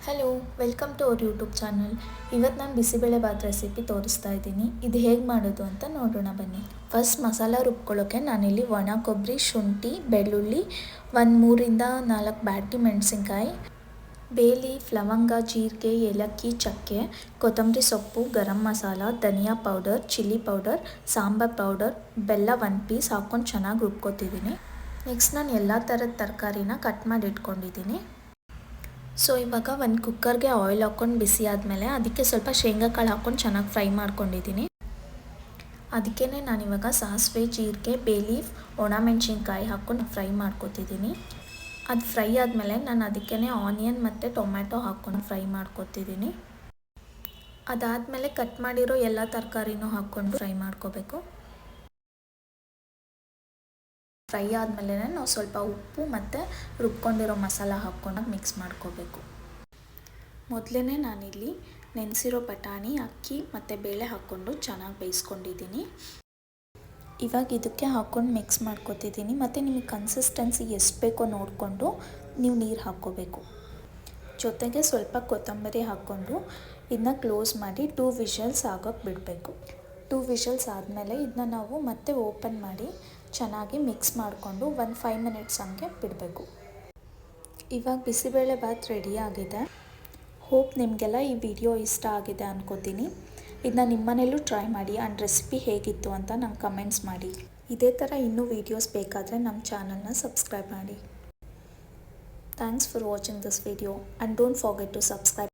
Hello, welcome to our YouTube channel. ಇವತ್ತು ನಾನು bisibele Baat recipe ತೋರಿಸ್ತಾ ಇದ್ದೀನಿ. ಇದು ಹೇಗೆ ಮಾಡೋದು ಅಂತ ನೋಡೋಣ ಬನ್ನಿ. ಫಸ್ಟ್ ಮಸಾಲ ರುಬ್ಕೊಳ್ಳೋಕ್ಕೆ ನಾನಿಲ್ಲಿ ಒಣ ಕೊಬ್ಬರಿ, ಶುಂಠಿ, ಬೆಳ್ಳುಳ್ಳಿ, ಒಂದು 3-4 ಬ್ಯಾಡಗಿ ಮೆಣಸಿನ್ಕಾಯಿ, ಬೇ ಲೀಫ್, ಲವಂಗ, ಜೀರಿಗೆ, ಏಲಕ್ಕಿ, ಚಕ್ಕೆ, ಕೊತ್ತಂಬರಿ ಸೊಪ್ಪು, ಗರಂ ಮಸಾಲ, ಧನಿಯಾ powder, chilli powder, sambar powder, ಬೆಲ್ಲ 1 ಪೀಸ್ ಹಾಕ್ಕೊಂಡು ಚೆನ್ನಾಗಿ ರುಬ್ಕೊತಿದ್ದೀನಿ. ನೆಕ್ಸ್ಟ್ ನಾನು ಎಲ್ಲ ಥರದ ತರಕಾರಿನ ಕಟ್ ಮಾಡಿ ಇಟ್ಕೊಂಡಿದ್ದೀನಿ. ಸೊ ಇವಾಗ ಒಂದು ಕುಕ್ಕರ್ಗೆ ಆಯಿಲ್ ಹಾಕ್ಕೊಂಡು ಬಿಸಿ ಆದಮೇಲೆ ಅದಕ್ಕೆ ಸ್ವಲ್ಪ ಶೇಂಗಾ ಕಾಳು ಹಾಕ್ಕೊಂಡು ಚೆನ್ನಾಗಿ ಫ್ರೈ ಮಾಡ್ಕೊಂಡಿದ್ದೀನಿ. ಅದಕ್ಕೇ ನಾನಿವಾಗ ಸಾಸಿವೆ, ಜೀರಿಗೆ, ಬೇ ಲೀಫ್, ಒಣಮೆಣ್ಸಿನ್ಕಾಯಿ ಹಾಕ್ಕೊಂಡು ಫ್ರೈ ಮಾಡ್ಕೊತಿದ್ದೀನಿ. ಅದು ಫ್ರೈ ಆದಮೇಲೆ ನಾನು ಅದಕ್ಕೇ ಆನಿಯನ್ ಮತ್ತು ಟೊಮ್ಯಾಟೊ ಹಾಕ್ಕೊಂಡು ಫ್ರೈ ಮಾಡ್ಕೊತಿದ್ದೀನಿ. ಅದಾದಮೇಲೆ ಕಟ್ ಮಾಡಿರೋ ಎಲ್ಲ ತರಕಾರಿನೂ ಹಾಕ್ಕೊಂಡು ಫ್ರೈ ಮಾಡ್ಕೋಬೇಕು. ಫ್ರೈ ಆದಮೇಲೆ ನಾವು ಸ್ವಲ್ಪ ಉಪ್ಪು ಮತ್ತು ರುಬ್ಕೊಂಡಿರೋ ಮಸಾಲ ಹಾಕ್ಕೊಂಡು ಮಿಕ್ಸ್ ಮಾಡ್ಕೋಬೇಕು. ಮೊದಲೇ ನಾನಿಲ್ಲಿ ನೆನೆಸಿರೋ ಬಟಾಣಿ, ಅಕ್ಕಿ ಮತ್ತು ಬೇಳೆ ಹಾಕ್ಕೊಂಡು ಚೆನ್ನಾಗಿ ಬೇಯಿಸ್ಕೊಂಡಿದ್ದೀನಿ. ಇವಾಗ ಇದಕ್ಕೆ ಹಾಕ್ಕೊಂಡು ಮಿಕ್ಸ್ ಮಾಡ್ಕೊತಿದ್ದೀನಿ. ಮತ್ತು ನಿಮಗೆ ಕನ್ಸಿಸ್ಟೆನ್ಸಿ ಎಷ್ಟು ಬೇಕೋ ನೋಡಿಕೊಂಡು ನೀವು ನೀರು ಹಾಕ್ಕೋಬೇಕು. ಜೊತೆಗೆ ಸ್ವಲ್ಪ ಕೊತ್ತಂಬರಿ ಹಾಕ್ಕೊಂಡು ಇದನ್ನ ಕ್ಲೋಸ್ ಮಾಡಿ 2 ವಿಷಲ್ಸ್ ಆಗೋಕ್ಕೆ ಬಿಡಬೇಕು. 2 ವಿಷಲ್ಸ್ ಆದಮೇಲೆ ಇದನ್ನ ನಾವು ಮತ್ತೆ ಓಪನ್ ಮಾಡಿ ಚೆನ್ನಾಗಿ ಮಿಕ್ಸ್ ಮಾಡಿಕೊಂಡು ಒಂದು 5 ಮಿನಿಟ್ಸ್ ಹಂಗೆ ಬಿಡಬೇಕು. ಇವಾಗ ಬಿಸಿಬೇಳೆ ಬಾತ್ ರೆಡಿ ಆಗಿದೆ. ಹೋಪ್ ನಿಮಗೆಲ್ಲ ಈ ವಿಡಿಯೋ ಇಷ್ಟ ಆಗಿದೆ ಅನ್ಕೋತೀನಿ. ಇದನ್ನ ನಿಮ್ಮನೇಲೂ ಟ್ರೈ ಮಾಡಿ ಆ್ಯಂಡ್ ರೆಸಿಪಿ ಹೇಗಿತ್ತು ಅಂತ ನಂಗೆ ಕಮೆಂಟ್ಸ್ ಮಾಡಿ. ಇದೇ ಥರ ಇನ್ನೂ ವೀಡಿಯೋಸ್ ಬೇಕಾದರೆ ನಮ್ಮ ಚಾನಲ್ನ ಸಬ್ಸ್ಕ್ರೈಬ್ ಮಾಡಿ. Thanks for watching this video and don't forget to subscribe.